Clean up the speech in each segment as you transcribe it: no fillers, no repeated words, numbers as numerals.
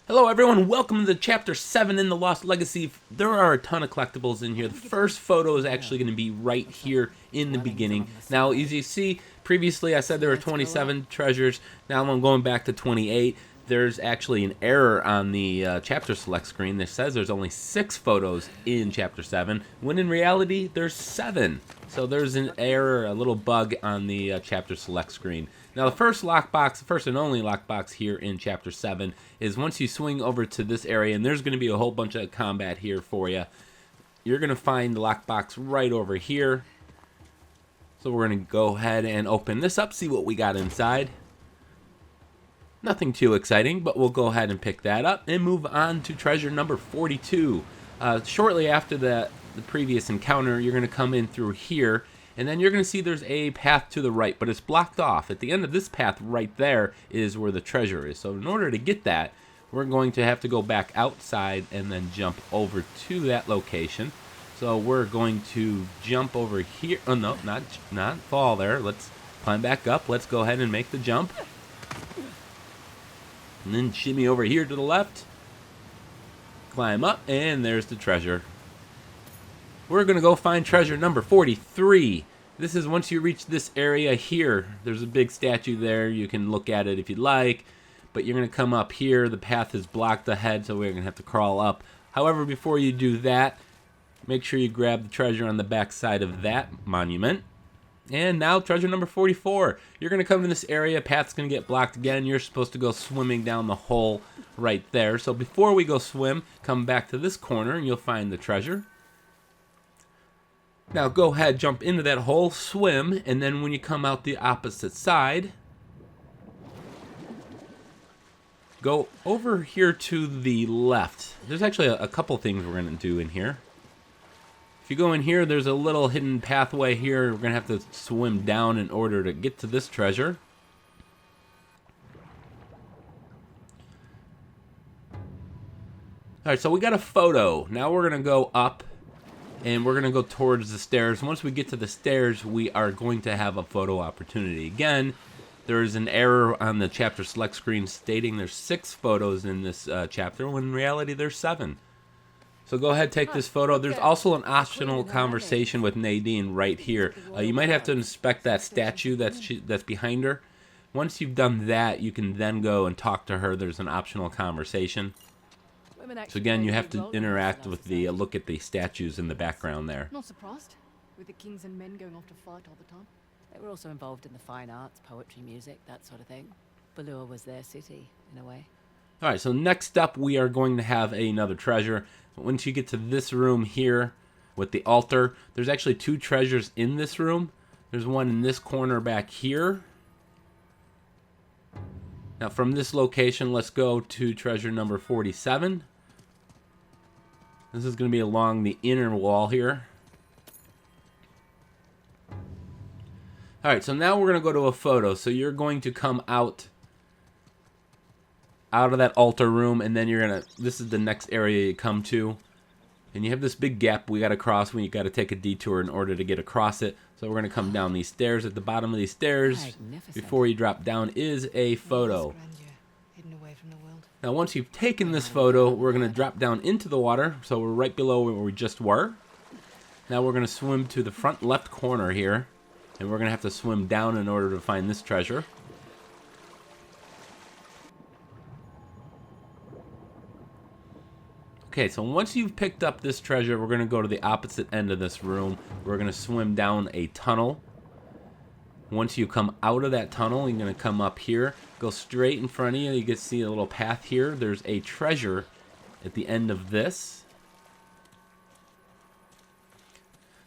Hello everyone, welcome to Chapter 7 in the Lost Legacy. There are a ton of collectibles in here. The first photo is actually going to be right here in the beginning. Now, as you see, previously I said there were 27 treasures. Now I'm going back to 28. There's actually an error on the chapter select screen that says there's only 6 photos in Chapter 7, when in reality there's 7. So there's an error, a little bug on the chapter select screen. Now the first lockbox, the first and only lockbox here in Chapter 7 is once you swing over to this area, and there's going to be a whole bunch of combat here for you. You're going to find the lockbox right over here. So we're going to go ahead and open this up, see what we got inside. Nothing too exciting, but we'll go ahead and pick that up and move on to treasure number 42. Shortly after the previous encounter, you're going to come in through here, and then you're going to see there's a path to the right, but it's blocked off. At the end of this path right there is where the treasure is. So in order to get that, we're going to have to go back outside and then jump over to that location. So we're going to jump over here. Oh, no, not fall there. Let's climb back up. Let's go ahead and make the jump. And then shimmy over here to the left. Climb up, and there's the treasure. We're going to go find treasure number 43. This is once you reach this area here. There's a big statue there. You can look at it if you'd like. But you're going to come up here. The path is blocked ahead, so we're going to have to crawl up. However, before you do that, make sure you grab the treasure on the back side of that monument. And now treasure number 44. You're going to come to this area. Path's going to get blocked again. You're supposed to go swimming down the hole right there. So before we go swim, come back to this corner and you'll find the treasure. Now go ahead, jump into that hole, swim, and then when you come out the opposite side, go over here to the left. There's actually a couple things we're going to do in here. If you go in here, there's a little hidden pathway here. We're going to have to swim down in order to get to this treasure. Alright, so we got a photo. Now we're going to go up, and we're going to go towards the stairs. Once we get to the stairs, we are going to have a photo opportunity. Again, there is an error on the chapter select screen stating there's 6 photos in this chapter, when in reality there's 7. So go ahead, take this photo. There's also an optional conversation with Nadine right here. You might have to inspect that statue that's behind her. Once you've done that, you can then go and talk to her. There's an optional conversation. So again, you have to interact with the look at the statues in the background there. Not surprised, with the kings and men going off to fight all the time. They were also involved in the fine arts, poetry, music, that sort of thing. Ballur was their city, in a way. Alright, so next up we are going to have another treasure. Once you get to this room here with the altar, there's actually 2 treasures in this room. There's one in this corner back here. Now from this location, let's go to treasure number 47. This is going to be along the inner wall here. Alright, so now we're going to go to a photo. So you're going to come out of that altar room, and then you're going to, this is the next area you come to. And you have this big gap we got to cross when you got to take a detour in order to get across it. So we're going to come down these stairs. At the bottom of these stairs, before you drop down, is a photo. Now once you've taken this photo, we're going to drop down into the water. So we're right below where we just were. Now we're going to swim to the front left corner here. And we're going to have to swim down in order to find this treasure. Okay, so once you've picked up this treasure, we're going to go to the opposite end of this room. We're going to swim down a tunnel. Once you come out of that tunnel, you're going to come up here. Go straight in front of you. You can see a little path here. There's a treasure at the end of this.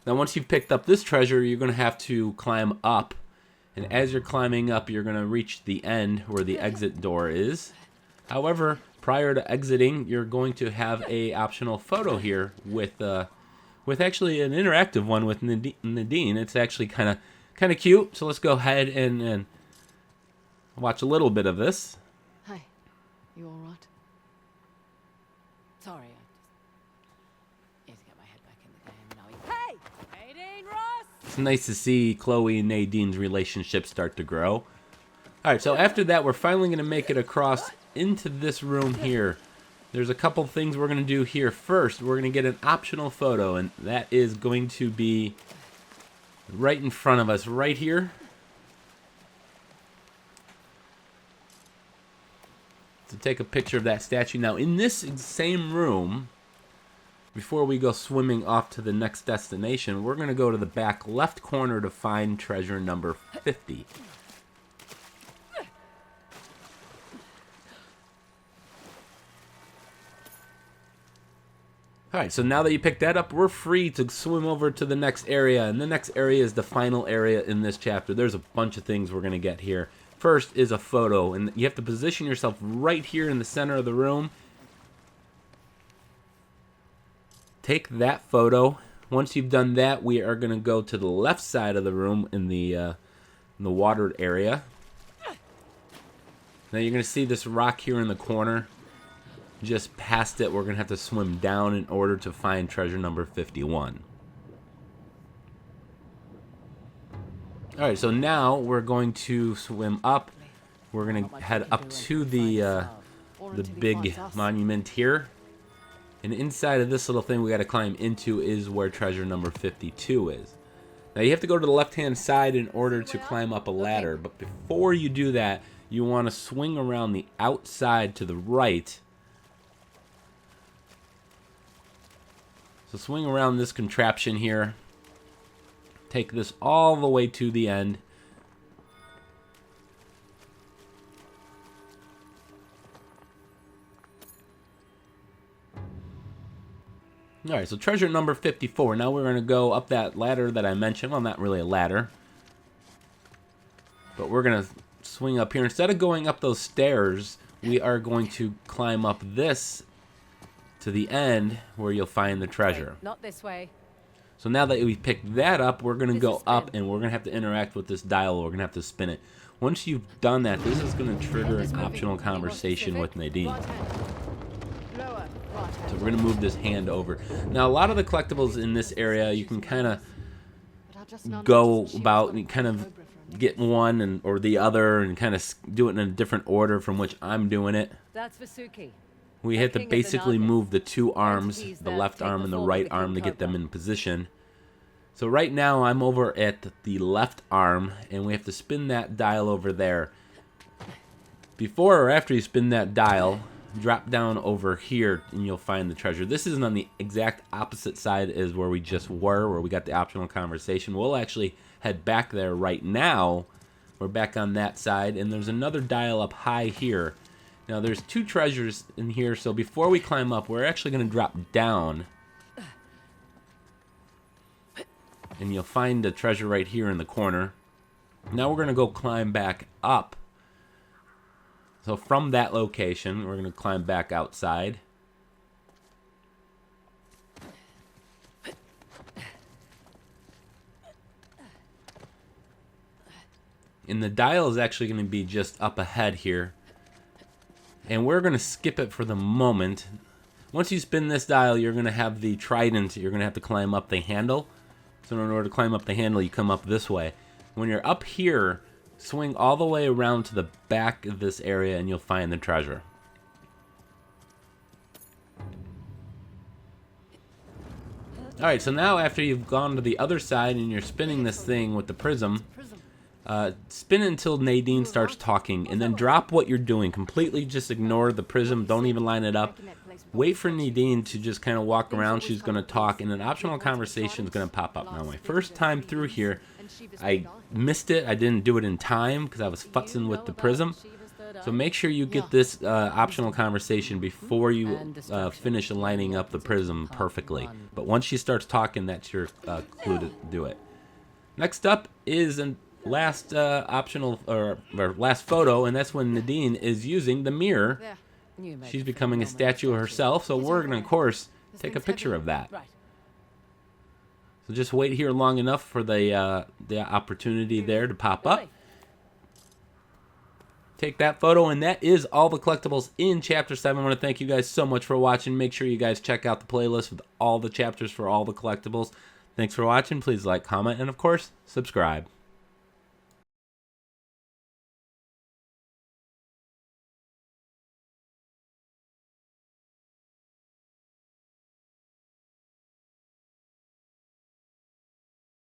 Now once you've picked up this treasure, you're going to have to climb up. And as you're climbing up, you're going to reach the end where the exit door is. However, prior to exiting, you're going to have a optional photo here with actually an interactive one with Nadine. It's actually kind of cute. So let's go ahead and watch a little bit of this. Hey, you all right? Sorry, I just need to get my head back in the game. Hey! Nadine Ross! It's nice to see Chloe and Nadine's relationship start to grow. Alright, so after that, we're finally going to make it across into this room here. there's a couple things we're going to do here. First, we're going to get an optional photo, and that is going to be right in front of us, right here. To take a picture of that statue. Now, in this same room, before we go swimming off to the next destination, we're going to go to the back left corner to find treasure number 50. Alright, so now that you picked that up, we're free to swim over to the next area. And the next area is the final area in this chapter. There's a bunch of things we're going to get here. First is a photo, and you have to position yourself right here in the center of the room. Take that photo. Once you've done that, we are going to go to the left side of the room in the watered area. Now you're going to see this rock here in the corner. Just past it, we're going to have to swim down in order to find treasure number 51. Alright, so now we're going to swim up. We're going to head up to the big monument here. And inside of this little thing we got to climb into is where treasure number 52 is. Now you have to go to the left-hand side in order to climb up a ladder. But before you do that, you want to swing around the outside to the right. So swing around this contraption here. Take this all the way to the end. Alright, so treasure number 54. Now we're going to go up that ladder that I mentioned. Well, not really a ladder. But we're going to swing up here. Instead of going up those stairs, we are going to climb up this to the end where you'll find the treasure. Wait, not this way. So now that we've picked that up, we're going to go up and we're going to have to interact with this dial. We're going to have to spin it. Once you've done that, this is going to trigger an optional conversation with Nadine. Right hand. Lower. Right hand. So we're going to move this hand over. Now, a lot of the collectibles in this area, you can kind of But I just now go noticed she was about got and kind of Cobra from get one or the other and kind of do it in a different order from which I'm doing it. That's for Suki. We have to King of the basically Narcos. move the two arms, Entities the that left take arm the and the form of right the arm, King to get them Cobra. in position. So right now I'm over at the left arm, and we have to spin that dial over there. Before or after you spin that dial, drop down over here and you'll find the treasure. This isn't on the exact opposite side as where we just were, where we got the optional conversation. We'll actually head back there right now. We're back on that side, and there's another dial up high here. Now there's two treasures in here, so before we climb up, we're actually going to drop down. And you'll find the treasure right here in the corner. Now we're going to go climb back up. So from that location, we're going to climb back outside. And the dial is actually going to be just up ahead here. And we're going to skip it for the moment. Once you spin this dial, you're going to have the trident. You're going to have to climb up the handle. So in order to climb up the handle, you come up this way. When you're up here, swing all the way around to the back of this area and you'll find the treasure. Alright, so now after you've gone to the other side and you're spinning this thing with the prism, spin until Nadine starts talking, and then drop what you're doing. Completely just ignore the prism. Don't even line it up. Wait for Nadine to just kind of walk around. She's going to talk, and an optional conversation is going to pop up. Now, my first time through here, I missed it. I didn't do it in time because I was futzing with the prism. So make sure you get this optional conversation before you finish lining up the prism perfectly. But once she starts talking, that's your clue to do it. Next up is an last optional or last photo, and that's when Nadine is using the mirror. She's becoming a statue herself, so we're gonna of course take a picture of that. So just wait here long enough for the opportunity there to pop up. Take that photo, and that is all the collectibles in Chapter 7. I want to thank you guys so much for watching. Make sure you guys check out the playlist with all the chapters for all the collectibles. Thanks for watching. Please like, comment, and of course, subscribe.